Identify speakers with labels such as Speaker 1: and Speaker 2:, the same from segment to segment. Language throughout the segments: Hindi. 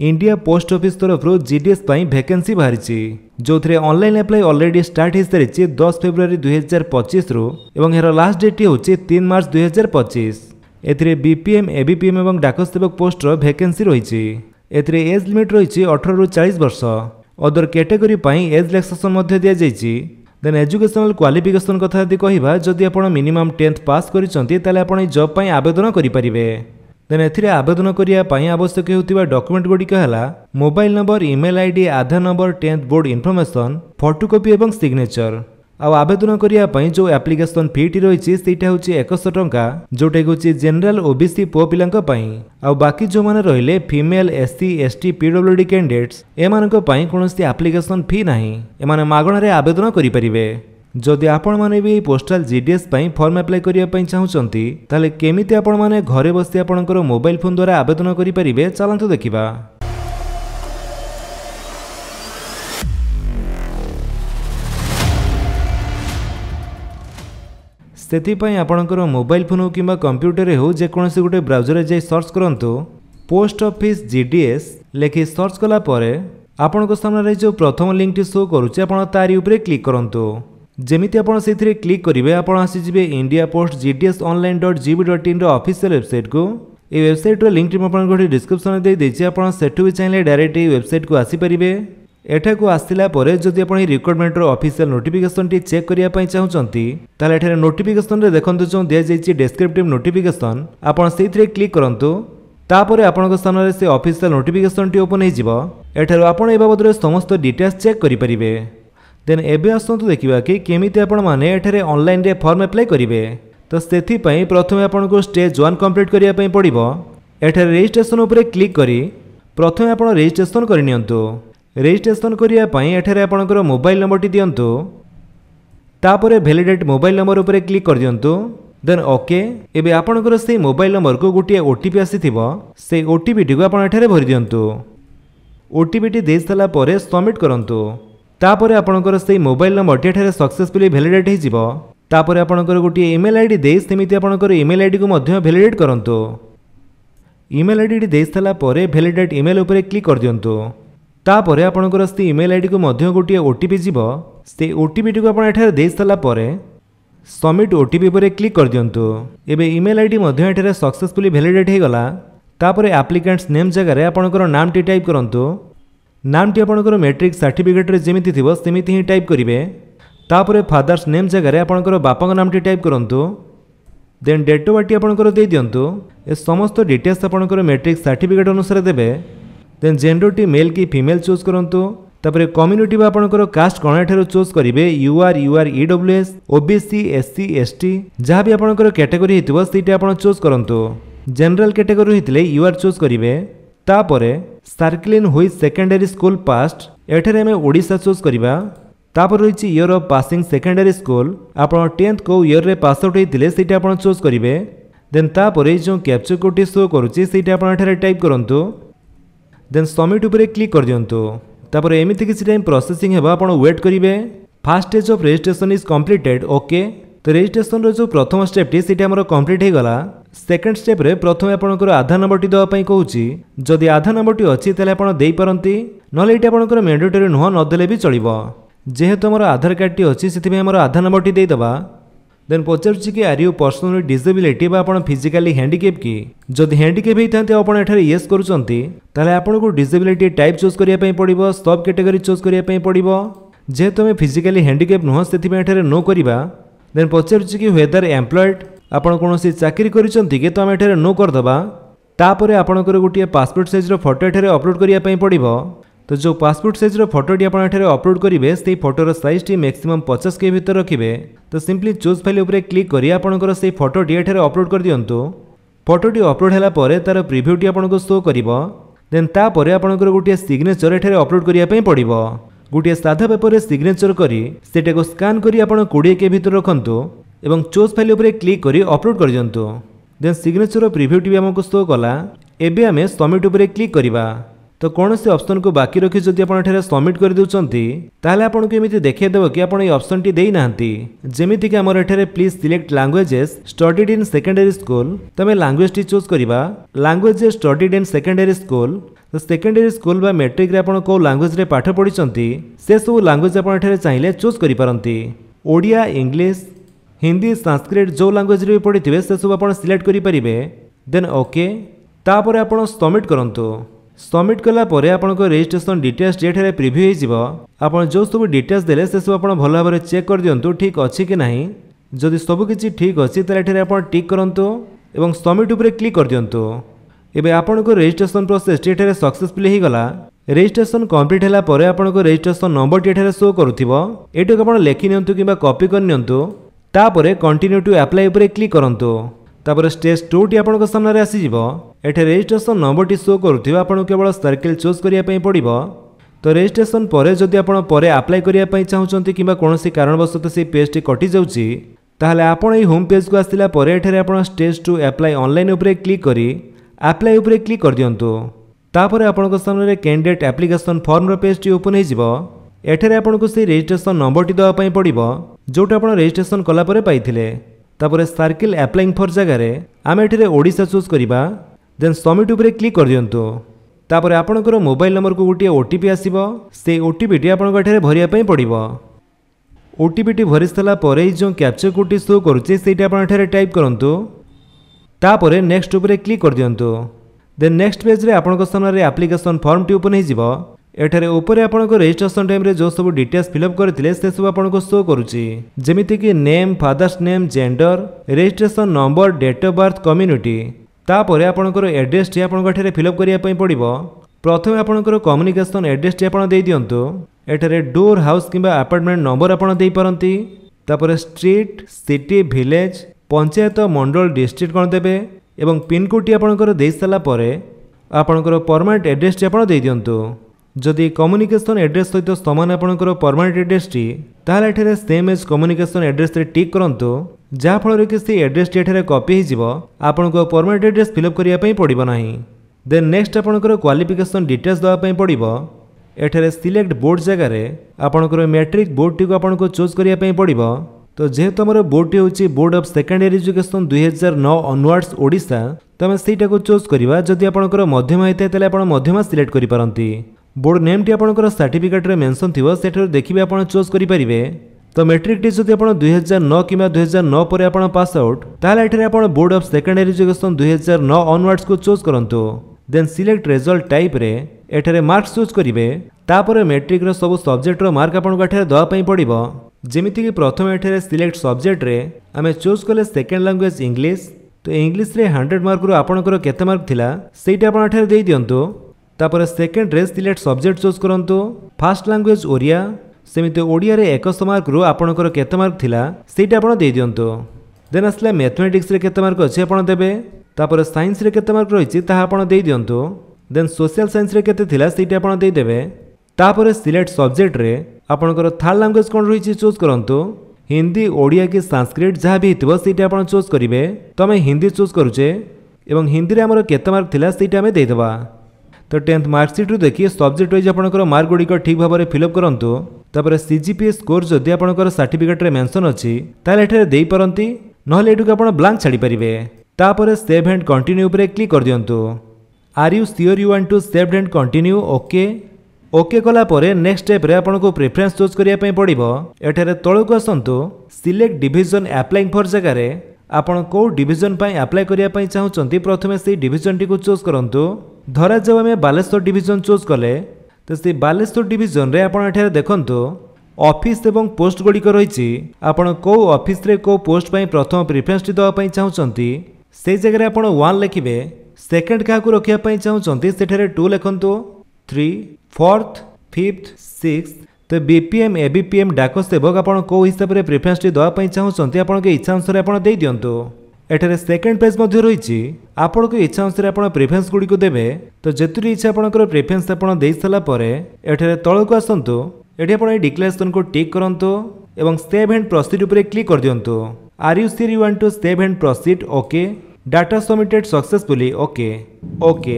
Speaker 1: इंडिया पोस्ट ऑफिस तरफ जीडीएस वैकेंसी बाहरी जो थे ऑनलाइन अप्लाई ऑलरेडी स्टार्ट हो सारी 10 फेब्रुआरी 2025 रु एवं यार लास्ट डेट हूँ 3 मार्च 2025। एथिरे बीपीएम एबीपीएम और डाक सेवक पोस्ट वैकेंसी रही। एथिरे एज लिमिट रही 18 रु 40 वर्ष। अदर कैटेगरी एज रिलैक्सेशन दि जाइए। देन एजुकेशनल क्वालिफिकेशन कथा यदि कहवा जदि आप मिनिमम 10th पास कर जॉब पर आवेदन करेंगे। देन एथिरे आवेदन करने आवश्यक होता डॉक्यूमेंट गुड़िक है mobile number email ID Aadhaar number 10th board information photocopy और सिग्नेचर। आवेदन करने जो एप्लिकेशन फीटी रही हूँ 100 टंका जोटा हूँ जेनराल ओबीसी पुओ पिला बाकी जो मैंने रहिले female SC ST PWD candidates एमान कौन एप्लिकेशन फी ना एमाने मागणारे आवेदन करेंगे। जदि आपण माने भी पोस्टाल जीडीएस फॉर्म अप्लाई करने चाहूँगी ताले केमिति आपण माने घरे बसी आपणकर मोबाइल फोन द्वारा आवेदन करेंगे चलतु देखा। से आपणकर मोबाइल फोन हो कि कंप्यूटर हो जेकोसी गोटे ब्राउजर जाई सर्च करंतु पोस्ट ऑफिस जीडीएस लेखि सर्च कला परे आपणक सामने जो प्रथम लिंक टी शो करुचे आपण तारी उपरे क्लिक करंतु। जेमिति आपण सेथिरे क्लिक करिवे आपण आसीजिबे इंडिया पोस्ट जीडीएस online.gb.in रो ऑफिशियल वेबसाइट को। ए वेबसाइट रो लिंक टी म आपण गोटे डिस्क्रिप्शन दे देछि आपण सेठु भी चाहिले डायरेक्ट ए वेबसाइट को आसी परिबे। एठा को आसिला परे जदि आपण रिक्रुटमेंट रो ऑफिशियल नोटिफिकेशन टी चेक करिया पई चाहउचंती ताले एठारे नोटिफिकेशन रे देखंतु जो दिया जाइछि डिस्क्रिप्टिव नोटिफिकेशन आपण सेथिरे क्लिक करंतु। तापरे आपणक सामने से ऑफिशियल नोटिफिकेशन टी ओपन हे जिवो। एठारो आपण ए बाबद रे समस्त डिटेल्स चेक करि परिबे। देन एबे आसंतु देखिबा कि केमिति आपण माने एठारे ऑनलाइन रे फॉर्म अप्लाई करिवे। तो सेथि पई प्रथमे आपण को स्टेज 1 कंप्लीट करिया पई पड़िबो। एठारे रजिस्ट्रेशन उपरे क्लिक करी प्रथमे आपण रजिस्ट्रेशन करिनियंतु। रजिस्ट्रेशन करिया पई एठारे आपणकर मोबाइल नंबर टी दियंतु। तापरे वैलिडेट मोबाइल नंबर उपरे क्लिक कर दियंतु। Then okay. एबे आपणकर से मोबाइल नंबर को गोटे ओटीपी आसीथिबो से ओटीपी टी को आपण एठारे भरि दियंतु। ओटीपी टी दे सला परे सबमिट करंतु। तापरे आपणकर से मोबाइल नंबर टी एठारे सक्सेसफुली वैलिडेट हे जिवो। तापरे आपणकर गोटे ईमेल आईडी दे सेमिति आपणकर ईमेल आईडी को मध्य वैलिडेट करंतु। ईमेल आईडी दे सला परे वैलिडेट ईमेल उपरे क्लिक कर दियंतु। तापरे आपणकर से ईमेल आईडी को मध्य गोटे ओटीपी जीवो। से ओटीपी टी को आपण एठारे दे सला परे सबमिट ओटीपी पर क्लिक कर दियंतु। एबे ईमेल आईडी मध्य एठारे सक्सेसफुली वैलिडेट हे गला। तापरे एप्लिकेंट्स नेम जगह रे आपणकर नाम टी टाइप करंतु। नाम टी आपणकर मैट्रिक सर्टिफिकेट रे जेमिति थिबो सेमिति ही टाइप करिवे। तापरे फादर्स नेम जगह रे आपणकर बापाक नाम टी टाइप करंतु। देन डेट ऑफ बर्थ आपणकर दे दियंतु। ए समस्त डिटेल्स आपणकर मैट्रिक सर्टिफिकेट अनुसार देबे। देन जेंडर टी मेल की फीमेल चूज करंतु। तापरे कम्युनिटी बा आपणकर कास्ट कोन एठारो चूज करिवे UR EWS OBC SC ST जहाँ भी आपणकर कैटेगरी हेतिबो सेटा आपण चूज करंतु। जनरल कैटेगरी हेतिले यूआर चूज करिवे। तापरे circle in which secondary school passed एठारे हमें ओडिशा चूज करिवा। तापर रही year of passing secondary school आपण 10th को इयर रे पास आउट हेतिले सेटा आपण चूज करिवे। देन तापरे जो कैप्चर कोड टी शो करूची सेटा आपण एठारे टाइप करंतु। देन सबमिट उपरे क्लिक कर दियंतु। तापर एमिति किछि टाइम प्रोसेसिंग हेबा आपण वेट करिवे। First stage of registration is completed okay. तो रजिस्ट्रेशन रो जो प्रथम स्टेप टी सेटा हमर कंप्लीट हे गला। सेकंड स्टेप रे प्रथमे आपणकर आधार नंबर टी दवा पई कहूची। जदि आधार नंबर टी अछि तले आपण देई परंती नले एटा आपणकर मैंडेटरी नुह न देले भी चलिबो। जेहेतु हमर आधार कार्ड टी अछि सेति हमर आधार नंबर टी देई दबा। देन पचारुछि कि आर यू पर्सनली डिसेबिलिटी बा आपण फिजिकली हैंडिकैप की। जदि हैंडिकैप हेइथांते आपण एठारे यस करूचंती ताले आपण को डिसेबिलिटी टाइप चूज करिया पई पड़िबो सब कैटेगरी चूज करिया पई पड़िबो। जेहेतु हम फिजिकली हैंडिकैप नुह सेति पई एठारे नो करिबा। देन पचारुछि कि वेदर एम्प्लॉयड आपण कोनोसी चाकरी करिसंती कि तो हम एठारे नो कर दबा। तापरे आपणकर गोटे पासपोर्ट साइज रो फोटो एठारे अपलोड करिया पई पड़िबो। तो जो पासपोर्ट साइज रो फोटो टी आपण एठारे अपलोड करिवे से फोटो रो साइज टी मैक्सिमम 50 के भीतर रखिबे। तो सिंपली चूज फाइल उपरे क्लिक करी आपणकर से फोटो टी एठारे अपलोड कर दियंतु। फोटो टी अपलोड हैला परे तार प्रीव्यू टी आपनको शो करिवो। देन तापरे आपणकर गोटे सिग्नेचर एठारे अपलोड करिया पई पड़िबो। गोटे साधा पेपर रे सिग्नेचर करी सेटा को स्कैन करी आपण 20 के भीतर रखंतु एवं चूज फाइल उपरे क्लिक करी अपलोड कर दियंतु। देन सिग्नेचर प्रीव्यू टी हमको शो कला। एबे हमें सबमिट उपरे क्लिक करिवा। तो कौन से ऑप्शन को बाकी रखी जदि आप सबमिट कर दूसरी ताहले आपको एमती देखिदेव कि आप ऑप्शन टी देना जमीती कि आमर एठारे please select languages studied in secondary school तो आम लैंग्वेज टी चूज करवा languages studied in secondary school तो सेकेंडरी स्कूल बा मैट्रिक रे आपण को लैंग्वेज रे पाठ पढ़ी से सब लैंग्वेज आप चाहिए चूज करिपारंती ओडिया इंग्लिश हिंदी संस्कृत जो लैंग्वेज रे पढ़ी से सब आप सिलेक्ट करेंगे देन ओके तापर आप सबमिट करंतु सबमिट कला परे आपनको रजिस्ट्रेशन डिटेल्स जेठारे प्रिव्यू हो आप जो सब डिटेल्स देले से सब आप भल भाव चेक कर दिंतु ठीक अच्छी कि नहीं जदि सबकि ठीक अच्छी ताले आप टिक करंतु एवं सबमिट उपरे क्लिक कर दिंतु एबे आपनको रजिस्ट्रेशन प्रोसेस एठारे सक्सेसफुली हो गला रजिस्ट्रेशन कंप्लीट होला परे आपनको रजिस्ट्रेशन नंबर एठारे शो करूथिबो एटो आपण लेखि नियंतु किबा कॉपी कर नियंतु तापरे कंटिन्यू टू अप्लाई उपरे क्लिक करंतु तापर स्टेज 2 टी आपनको सामने आसी जिवो एठे रजिस्ट्रेशन नंबर टी शो करूथिबो आपनको केवल सर्किल चूज करिया पई पड़िबो तो रजिस्ट्रेशन परे जदि आपण परे अप्लाई करिया पई चाहुचंती किबा कोनोसी कारणवशत से पेज टी कटि जाउची ताहले आपण एई होम पेज को आसिला परे एठे आपण स्टेज 2 अप्लाई ऑनलाइन उपरे क्लिक करी अप्लाई उपरे क्लिक कर दियंतु तापर आपनको सामने कैंडिडेट एप्लिकेशन फॉर्म रो पेज टी ओपन हो जिवो एठे आपनको से रजिस्ट्रेशन नंबर टी दवा पई पड़िबो जोटा आपण रजिस्ट्रेशन कला परे पाइथिले तापर सर्किल अप्लाइंग फॉर जगार आम एठे ओडिशा चूज करवा देन सबमिट उपरे क्लिक कर दियंतु तापर आपणकर मोबाइल नंबर को गोटे ओटीपी आसीबो से ओटीपी टी आपनको एठे भरिया पई पड़िबो ओटीपी टी भरि सला परे जो कैप्चर कोड टी शो करूची सेटा आपण एठे टाइप करंतु तापर नेक्स्ट उपरे क्लिक कर दियंतु देन नेक्स्ट पेज रे आपनको सामने एप्लिकेशन फॉर्म टी ओपन हो जिवो एठारे ऊपर आपनको रजिस्ट्रेशन टाइम रे जो सब डिटेल्स फिलअप करथिले से सब आपनको शो करूची जेमिति कि name father's name gender registration number date of birth community तापर आपनको एड्रेस टी आपनको एठारे फिलअप करिया पई पड़िबो प्रथमे आपनको कम्युनिकेशन एड्रेस टी आपण देई दियंतु एठारे डोर हाउस किबा अपार्टमेंट नंबर आपण देई परंती तापर स्ट्रीट सिटी विलेज पंचायत मंडल डिस्ट्रिक्ट कोन देबे एवं पिन कोड टी आपनको देई सला परे आपनको परमानेंट एड्रेस टी आपण देई दियंतु जदि कम्युनिकेशन एड्रेस सहित सामान आपंकर परमानेंट एड्रेस टी ताहले एठारे सेम एज कम्युनिकेशन एड्रेस रे टिक करंतु जहा फल कि से एड्रेस टी एठारे कॉपी हो जिवो आपनको परमानेंट एड्रेस फिलअप करिया पई पड़िबो नाही देन नेक्स्ट आपंकर क्वालिफिकेशन डिटेल्स दवा पई पड़िबो एठारे सिलेक्ट बोर्ड जगह रे आपंकर मैट्रिक बोर्ड टी को आपनको चूज करिया पई पड़िबो तो जेहेतु हमर बोर्ड टी होची board of secondary education 2009 onwards Odisha तो हम सेटा को चूज करबा जदि आपंकर मध्यमा हेते तले आपण मध्यमा सिलेक्ट करि पारंती बोर्ड नेम टी आपंकर सर्टिफिकेट रे मेंशन थिवो सेठर देखिबे आपण चूज करि परिबे तो मैट्रिक टी जदि आपण 2009 किबा 2009 परे आपण पास आउट ताले एठरे आपण board of secondary education 2009 onwards को चूज करंतु देन सिलेक्ट रिजल्ट टाइप रे एठरे मार्क्स चूज करिवे तापर मैट्रिक रो सब सब्जेक्ट रो मार्क आपण एठरे दवा पई पड़िबो जेमिति कि प्रथम एठरे सिलेक्ट सब्जेक्ट रे आमे चूज कले सेकेंड लैंग्वेज इंग्लिश तो इंग्लिश रे 100 मार्क रो आपणकर केते मार्क थिला सेटा आपण एठरे देई दियंतु तापर सेकेंड रे सिलेक्ट सब्जेक्ट चूज करंतु फर्स्ट लैंग्वेज ओडिया सेमिति ओडिया रे 100 मार्क रो आपणकर केते मार्क थिला सेटा आपण देई दियंतु देन असले मैथमेटिक्स रे केते मार्क अछि आपण देबे तापर साइंस रे केते मार्क रहिछि ताहा आपण देई दियंतु देन सोशल साइंस रे केते थिला सेटा आपण देई देबे तापर सिलेक्ट सब्जेक्ट रे आपणकर थर्ड लैंग्वेज कोन रहिछि चूज करंतु हिंदी ओडिया कि संस्कृत जहाँ भी हितबो सेटा आपण चूज करिवे तो हम हिंदी चूज करूचे एवं हिंदी रे हमर केते मार्क थिला सेटा हमें देई देबा तो 10th मार्कशीट रू देखिए सब्जेक्ट वाइज आपंकर मार्क गुड़िक ठीक भाव में फिलअप करंतु तापर सीजीपीए स्कोर जदि आपंकर सर्टिफिकेट रे मेंशन अछि ताले एठरे देई परंती नहले एटुक आपण ब्लैंक छाड़ी परिवे तापर सेव एंड कंटिन्यू उपरे क्लिक कर दियंतु are you sure you want to save and continue okay okay कला परे नेक्स्ट स्टेप रे आपनको प्रेफरेंस चूज करिया पई पड़िबो एठरे तळको आसंतु सिलेक्ट डिवीजन अप्लाइंग फॉर जगह रे आपण को डिवीजन पई अप्लाई करिया पई चाहुचंती प्रथमे से डिवीजन टी को चूज करंतु धरा जब आम बालेश्वर डिवीजन चूज कले तो से बालेश्वर डिवीजन रे आपण एठारे देखंतु ऑफिस एवं पोस्ट गुड़िक रही आपण को ऑफिस रे को पोस्ट पई प्रथम प्रेफरेंस टी दवा पई चाहुचंती से जगह रे आपण 1 लिखिबे सेकंड का को रखिया पई चाहुचंती सेठारे 2 लिखंतु 3 4th 5th 6th तो बीपीएम एबीपीएम डाक सेवक आपण को हिसाब रे प्रेफरेंस टी दवा पई चाहुचंती आपण के इच्छा अनुसार आपण देई दियंतु एठारे सेकेंड पेज मध्य रही आपण को इच्छा अनुसार आपण प्रेफरेंस गुड़ी को देबे तो जेतुरी इच्छा आपणकर प्रेफरेंस आपण देई सला परे एठारे तळको आसंतु एठी आपण डिक्लेरेशन को टिक करंतु एवं सेव एंड प्रोसीड उपरे क्लिक कर दियंतु are you sure you want to save and proceed okay data submitted successfully okay okay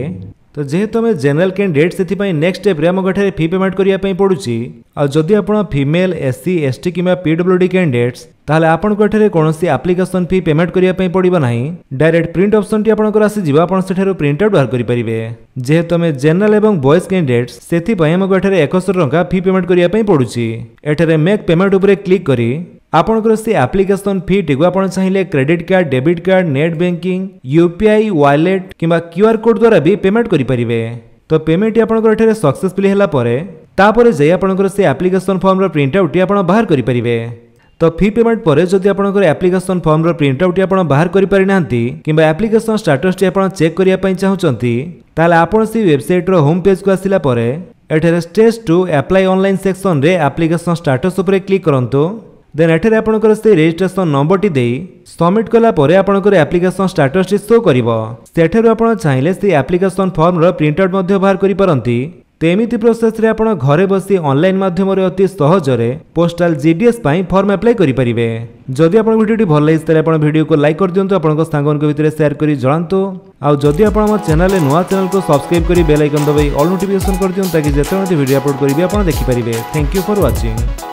Speaker 1: तो जेहेतु आम जनरल कैंडिडेट से नेक्स्ट स्टेप आमको एठारे फी पेमेंट करने पड़ुची। आ जदि आप फीमेल एससी एसटी किंवा पीडब्ल्यूडी कैंडिडेट्स ताहले आपनको एठारे कोनोसी एप्लिकेशन फी पेमेंट करने पड़ो ना। डायरेक्ट प्रिंट ऑप्शन टी आपनकर आसीजिबो, आपण सेठारु प्रिंट आउट बाहर करि परिबे। जेहेतु आम जनरल एवं बॉयज कैंडिडेट्स सेथिपई आमको एठारे 71 टंका फी पेमेंट करने पड़ुची। एठारे मेक पेमेंट उपरे क्लिक करी आपनकर से एप्लिकेशन फी टी आपण चाहिए credit card, debit card, net banking, UPI wallet किंवा क्यूआर कोड द्वारा भी पेमेंट करि परिबे। तो पेमेंट आपनकर एठारे सक्सेसफुली हला परे तापरे जे आपनकर से एप्लिकेशन फॉर्म रो प्रिंट आउट आपण बाहर करि परिबे। तो फी पेमेंट पर जदि आपनकर एप्लिकेशन फॉर्म रो प्रिंट आउट आपण बाहर करि पारि नांती किंबा एप्लिकेशन स्टेटस टी आपण चेक करिया पई चाहुचंती ताले आपण से वेबसाइट रो होम पेज को आसिला परे एठारे स्टेज 2 अप्लाई ऑनलाइन सेक्शन रे एप्लिकेशन स्टेटस ऊपर क्लिक करंतो। देन एठारे आपनकर से रजिस्ट्रेशन नंबर टी देई सबमिट कला परे आपनकर एप्लिकेशन स्टेटस टी शो करिवो। सेठारु आपण चाहिले से एप्लिकेशन फॉर्म रो प्रिंट आउट मध्ये बाहर करि परंती। तो एमिति प्रोसेस रे आपण घरे बसी ऑनलाइन माध्यम रे अति सहज रे पोस्टल जीडीएस पई फॉर्म अप्लाई करि परिबे। जदि आपण वीडियो भल लागिस तले आपण वीडियो को लाइक कर दियंतु, आपण सांगन को भितर शेयर करी जणांतु। आ जदि आपण हम चैनल रे नुवा चैनल को सब्सक्राइब करी बेल आइकन दबाई ऑल नोटिफिकेशन कर दियंतु ताकि जेते वीडियो अपलोड करिवे आपण देखि परिबे। Thank you for watching.